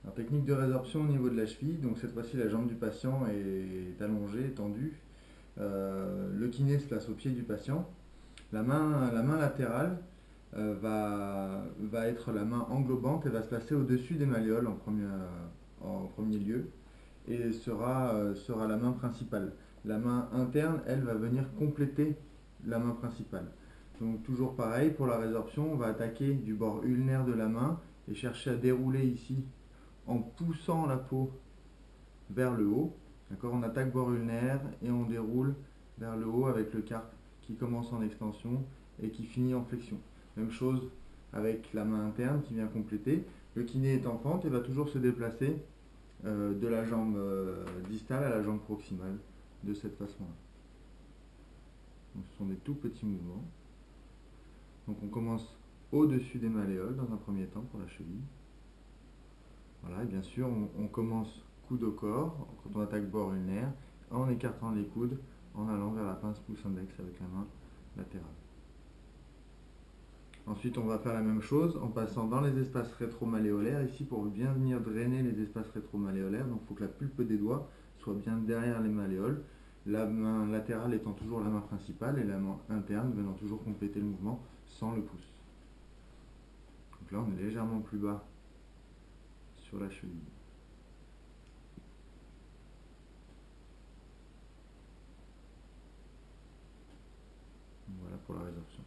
Alors, technique de résorption au niveau de la cheville, donc cette fois-ci la jambe du patient est allongée, tendue. Le kiné se place au pied du patient. La main latérale va être la main englobante et va se placer au-dessus des malléoles en premier lieu et sera la main principale. La main interne, elle, va venir compléter la main principale. Donc toujours pareil, pour la résorption, on va attaquer du bord ulnaire de la main et chercher à dérouler ici en poussant la peau vers le haut. D'accord. On attaque bord ulnaire et on déroule vers le haut avec le carpe qui commence en extension et qui finit en flexion. Même chose avec la main interne qui vient compléter. Le kiné est en pente et va toujours se déplacer de la jambe distale à la jambe proximale de cette façon-là. Donc ce sont des tout petits mouvements. Donc on commence au-dessus des malléoles dans un premier temps pour la cheville. Voilà, et bien sûr on commence coude au corps quand on attaque bord ulnaire en écartant les coudes en allant vers la pince pouce index avec la main latérale. Ensuite, on va faire la même chose en passant dans les espaces rétromalléolaires, ici pour bien venir drainer les espaces rétromalléolaires. Donc il faut que la pulpe des doigts soit bien derrière les malléoles, la main latérale étant toujours la main principale et la main interne venant toujours compléter le mouvement sans le pouce. Donc là, on est légèrement plus bas sur la cheville. Voilà pour la résorption.